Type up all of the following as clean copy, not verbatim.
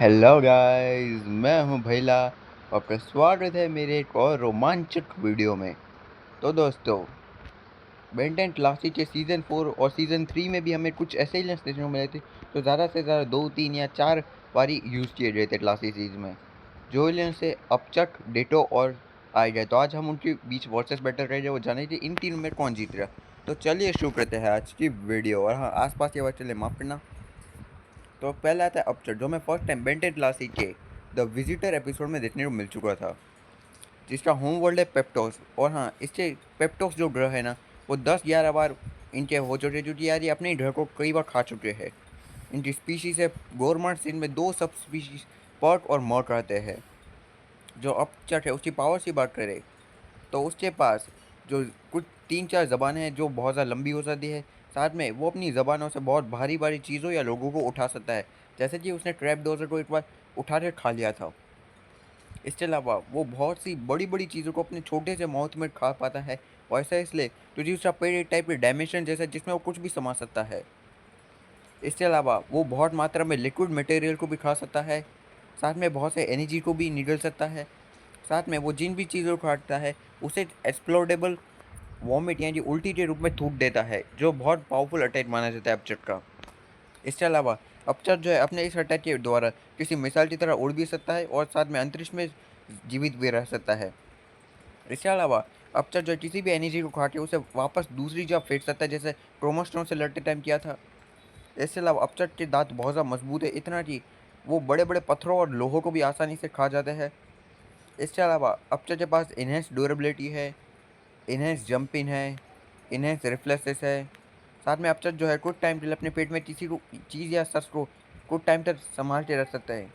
Hello guys, मैं हूं भैला। आपका स्वागत है मेरे एक और रोमांचक वीडियो में। तो दोस्तों, बेंटेन क्लासिक के सीज़न 4 और सीज़न 3 में भी हमें कुछ ऐसे एलियंस देखने को मिले थे जो ज़्यादा से ज़्यादा 2, 3 या 4 बारी यूज़ किए गए थे क्लासिक सीरीज में। जो एलियंस से अपचक, डेटो और आइडिया। तो आज हम उनके बीच वर्सेस बैटल रहे वो जाने कि इन तीनों में कौन जीत रहा। तो चलिए शुरू करते हैं आज की वीडियो। और हाँ, आसपास की आवाज़ चले माफ़ करना। तो पहला आता है अपचट, जो मैं फर्स्ट टाइम बेंटेन क्लासिक के द विजिटर एपिसोड में देखने को मिल चुका था, जिसका होम वर्ल्ड है पेप्टोस। और हाँ, इससे पेप्टोस जो ग्रह है ना, वो 10-11 बार इनके हो चुके, क्योंकि यार ये अपने ही ग्रह को कई बार खा चुके हैं। इनकी स्पीशीज है गोरमार्ट सीन में 2 सब स्पीशीज पर्क और मर्क रहते हैं। जो अपचट है उसकी पावर की बात करें तो उसके पास जो कुछ 3-4 ज़बानें हैं जो बहुत ज़्यादा लंबी हो सकती है। साथ में वो अपनी ज़बानों से बहुत भारी भारी चीज़ों या लोगों को उठा सकता है, जैसे कि उसने ट्रैप डोजर को एक बार उठा कर खा लिया था। इसके अलावा वो बहुत सी बड़ी बड़ी चीज़ों को अपने छोटे से माउथ में खा पाता है। वैसा इसलिए क्योंकि उसका पेड़ एक टाइप की डायमेंशन जैसा है, जिसमें वो कुछ भी समा सकता है। इसके अलावा वो बहुत मात्रा में लिक्विड मटेरियल को भी खा सकता है। साथ में बहुत से एनर्जी को भी निगल सकता है। साथ में वो जिन भी चीज़ों को खाता है उसे एक्सप्लोडेबल वॉमिट यानी उल्टी के रूप में थूक देता है, जो बहुत पावरफुल अटैक माना जाता है अपचट का। इसके अलावा अपचट जो है अपने इस अटैक के द्वारा किसी मिसाइल की तरह उड़ भी सकता है और साथ में अंतरिक्ष में जीवित भी रह सकता है। इसके अलावा अपचट जो है किसी भी एनर्जी को खा के उसे वापस दूसरी जगह फेंक सकता है, जैसे क्रोमोस्टोन से लड़ते टाइम किया था। इसके अलावा अपचट के दांत बहुत ज़्यादा मजबूत है, इतना कि वो बड़े बड़े पत्थरों और लोहों को भी आसानी से खा जाते हैं। इसके अलावा अपचट के पास इनहेंस ड्यूरेबिलिटी है, इनहेंस जंपिंग है, इनहेंस रिफ्लेक्सेस है। साथ में अपचट जो है कुछ टाइम के लिए अपने पेट में किसी को चीज़ या शख्स को कुछ टाइम तक संभाल के रख सकता है।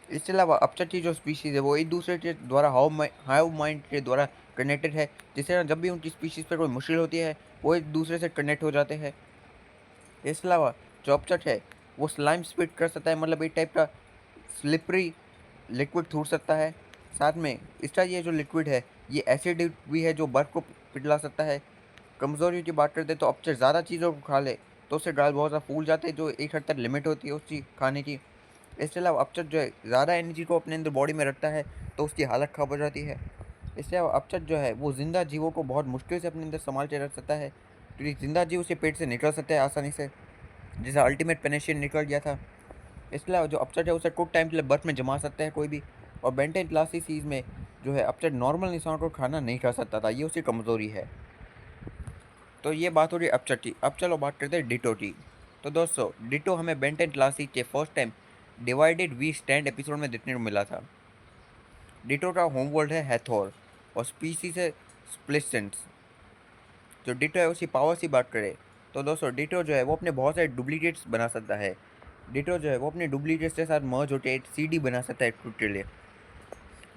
इसके अलावा अपचट की जो स्पीशीज़ है वो एक दूसरे के द्वारा हाव माइंड के द्वारा कनेक्टेड है, जिससे जब भी उनकी स्पीशीज़ पर कोई मुश्किल होती है वो एक दूसरे से कनेक्ट हो जाते हैं। इसके अलावा जो अपचट है वो स्लाइम स्पिट कर सकता है, मतलब एक टाइप का स्लिपरी लिक्विड थूक सकता है। साथ में इसका ये जो लिक्विड है ये एसिड भी है जो बर्फ़ को पिघला सकता है। कमज़ोरी की बात करते हैं तो अपचट ज़्यादा चीज़ों को खा ले तो उससे गाल बहुत ज़्यादा फूल जाते हैं, जो एक हद तक लिमिट होती है उसकी खाने की। इसके अलावा अपचट जो है ज़्यादा एनर्जी को अपने अंदर बॉडी में रखता है तो उसकी हालत ख़राब हो जाती है। इसके अलावा अपचट जो है वो ज़िंदा जीवों को बहुत मुश्किल से अपने अंदर संभाल के रख सकता है, क्योंकि ज़िंदा जीव उसके पेट से निकल सकते हैं आसानी से, जैसे अल्टीमेट पेनिशियन निकल गया था। इसके अलावा जो अपचट है उसे कुछ टाइम के लिए बर्फ में जमा सकता है कोई भी। और बेंटेन क्लासिक सीरीज में जो है अपचट नॉर्मल इंसान को खाना नहीं खा सकता था, ये उसकी कमज़ोरी है। तो ये बात हो रही अपचट की। अब चलो बात करते हैं डिटो की। तो दोस्तों, डिटो हमें बेंटेन क्लासिक के first time divided we stand episode में देखने को मिला था। डिटो का होम वर्ल्ड है हैथोर और स्पीसीज है स्प्लिसेंट्स। जो डिटो है उसकी पावर की बात करें तो दोस्तों, डिटो जो है वो अपने बहुत सारे डुप्लीकेट्स बना सकता है। डिटो जो है वो अपने डुप्लीकेट्स के साथ मर्ज होकर एक सीडी बना सकता है खुद के लिए।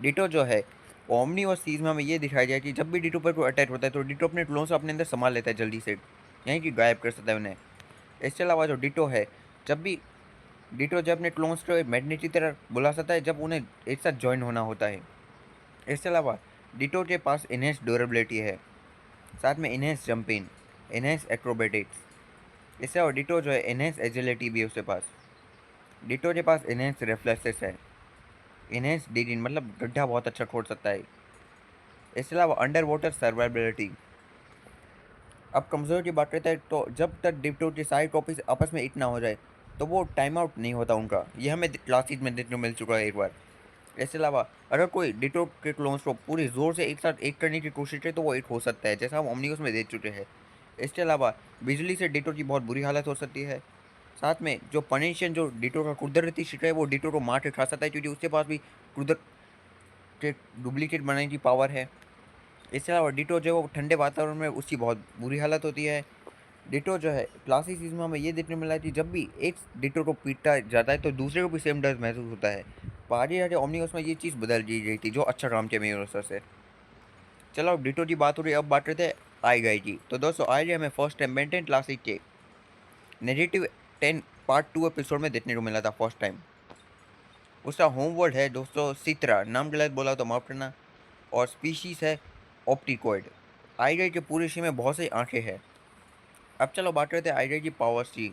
डिटो जो है ओमनी और सीज में हमें ये दिखाया गया कि जब भी डिटो पर कोई अटैक होता है तो डिटो अपने क्लोन से अपने अंदर संभाल लेता है जल्दी से, यानी कि गायब कर सकता है उन्हें। इसके अलावा जो डिटो है, जब भी डिटो जब अपने क्लोन्स को मैग्नेट की तरह बुला सकता है जब उन्हें एक साथ ज्वाइन होना होता है। इसके अलावा डिटो के पास इनहेंस ड्यूरेबिलिटी है, साथ में इनहेंस जंपिंग, इनहेंस एक्रोबेटिक्स। इससे और डिटो जो है इनहेंस एजिलिटी भी है उसके पास। डिटो के पास इनहेंस रिफ्लेक्सेस है, इनहेंस डीडिंग मतलब गड्ढा बहुत अच्छा खोद सकता है। इसके अलावा अंडर वाटर सर्वाइबिलिटी। अब कमज़ोर की बात करते हैं तो जब तक डिटो की सारी कॉपीज आपस में इतना हो जाए तो वो टाइम आउट नहीं होता उनका, ये हमें क्लासेज में देखने को मिल चुका है एक बार। इसके अलावा अगर कोई डिटो के क्लोन्स को पूरी ज़ोर से एक साथ एक करने की कोशिश करे तो वो एक हो सकता है, जैसा हम ओमनिगस में देख चुके हैं। इसके अलावा बिजली से डिटो की बहुत बुरी हालत हो सकती है। साथ में जो पनिशन जो डिटो का कुदरती शिकार है वो डिटो को मार के खा सकता है, क्योंकि उसके पास भी कुदरत के डुप्लीकेट बनाने की पावर है। इसके अलावा डिटो जो है वो ठंडे वातावरण में उसकी बहुत बुरी हालत होती है। डिटो जो है क्लासिक सीरीज में हमें ये देखने को मिला है कि जब भी एक डिटो को पीटा जाता है तो दूसरे को भी सेम डर महसूस होता है। पहाड़ी राजा ओमनिगस में ये चीज़ बदल दी गई थी, जो अच्छा काम किया मेरे से। चलो अब डिटो की बात हो रही है, अब बात करते हैं आई गाई की। तो दोस्तों, आई गाई हमें फर्स्ट टाइम बेंटेन क्लासिक के नेगेटिव 10 पार्ट 2 एपिसोड में देखने को मिला था फर्स्ट टाइम। उसका होम वर्ल्ड है दोस्तों सित्रा, नाम गलत बोला तो माफ करना। और स्पीशीज है ऑप्टिकॉइड। आई गाई के पूरे शरीर में बहुत सी आंखें हैं। अब चलो बात करते हैं आई गाई की पावर्स की।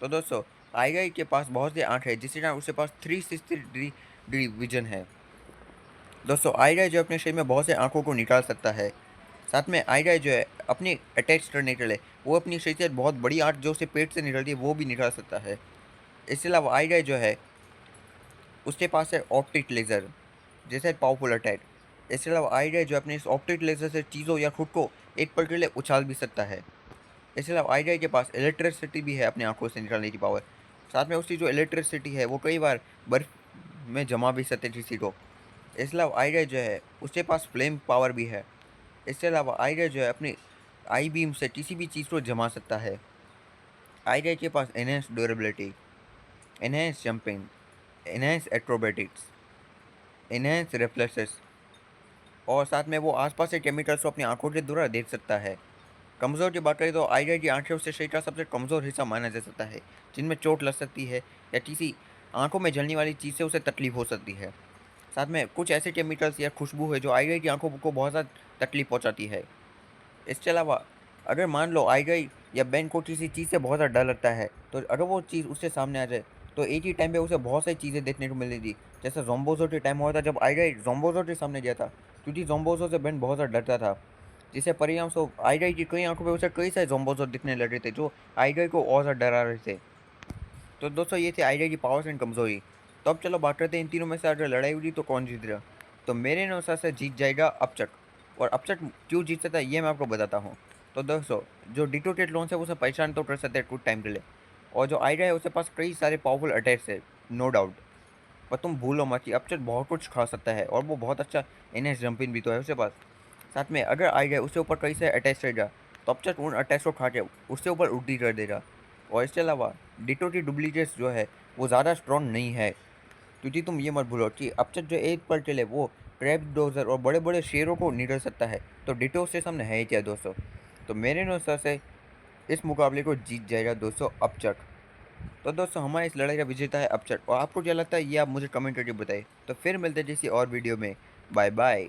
तो दोस्तों, आईगाई के पास बहुत से आंख है, जिसके कारण उसके पास 360 डिग्री विजन है। दोस्तों आईगाई जो अपने शरीर में बहुत से आंखों को निकाल सकता है। साथ में आईगाई जो है अपनी अटैच करने के लिए वो अपनी शरीर से बहुत बड़ी आंख जो उसके पेट से निकलती है वो भी निकाल सकता है। इसके अलावा आईगाई जो है उसके पास है ऑप्टिक लेज़र, जैसे पावरफुल अटैक। इसके अलावा आईगाई जो अपने इस ऑप्टिक लेज़र से चीज़ों या खुद को एक पल के लिए उछाल भी सकता है। इसके अलावा आईगाई के पास इलेक्ट्रिसिटी भी है अपनी आंखों से निकालने की पावर। साथ में उसकी जो इलेक्ट्रिसिटी है वो कई बार बर्फ में जमा भी सकते किसी को। इसके अलावा आईगाई जो है उसके पास फ्लेम पावर भी है। इसके अलावा आईगाई जो है अपनी आई बीम से किसी भी चीज़ को जमा सकता है। आईगाई के पास enhance durability, enhance jumping, enhance acrobatics, enhance reflexes और साथ में वो आसपास के केमिकल्स को अपनी आंखों के द्वारा देख सकता है। कमज़ोर की बात करें तो आईगाई की आंखें उसके शरीर का सबसे कमज़ोर हिस्सा माना जा सकता है, जिनमें चोट लग सकती है या किसी आंखों में जलने वाली चीज़ से उसे तकलीफ हो सकती है। साथ में कुछ ऐसे केमिकल्स या खुशबू है जो आईगाई की आंखों को बहुत ज़्यादा तकलीफ पहुंचाती है। इसके अलावा अगर मान लो आईगाई या बेन को किसी चीज़ से बहुत ज़्यादा डर लगता है, तो अगर वो चीज़ उसके सामने आ जाए तो एक ही टाइम पे उसे बहुत सारी चीज़ें देखने को मिलेगी। जैसे ज़ोंबोज़ो के टाइम हुआ था जब आईगाई ज़ोंबोज़ो के सामने गया था, क्योंकि ज़ोंबोज़ो से बेन बहुत ज़्यादा डरता था, जिससे परिणामस्वरूप आईगाई की कई आंखों पे उसे कई सारे ज़ोंबोज़ो दिखने लग रहे थे जो आईगाई को और ज़्यादा डरा रहे थे। तो दोस्तों ये थी आईगाई की पावर्स एंड कमज़ोरी। तो अब चलो बात करते हैं इन तीनों में से अगर लड़ाई हुई तो कौन जीत रहा। तो मेरे अनुसार से जीत जाएगा अपचक। और अपचक क्यों जीत सकता है ये मैं आपको बताता हूँ। तो दोस्तों जो डिटोटेड लोन है वो उसे परेशान तो कर सकते हैं कुछ टाइम के लिए, और जो आईगाई है उसके पास कई सारे पावरफुल अटैक्स है, नो डाउट। पर तुम भूलो मत कि अपचक बहुत कुछ खा सकता है और वो बहुत अच्छा एनएस जंपिंग भी तो है उसके पास। साथ में अगर आ गए उसके ऊपर कई सारे अटैच रहेगा तो अपचक उन अटैच को खा के उसके ऊपर उल्टी कर देगा। और इसके अलावा डिटो की डुप्लीकेट्स जो है वो ज़्यादा स्ट्रॉन्ग नहीं है, क्योंकि तुम ये मत भूलो कि अपचक जो एक पर चले वो ट्रैप डोजर और बड़े बड़े शेरों को निगल सकता है, तो डिटो से सामने है ही क्या दोस्तों। तो मेरे अनुसार से इस मुकाबले को जीत जाएगा दोस्तों अपचक। तो दोस्तों हमारे इस लड़ाई का विजेता है अपचक, और आपको क्या लगता है ये आप मुझे कमेंट करके बताइए। तो फिर मिलते हैं किसी और वीडियो में। Bye bye.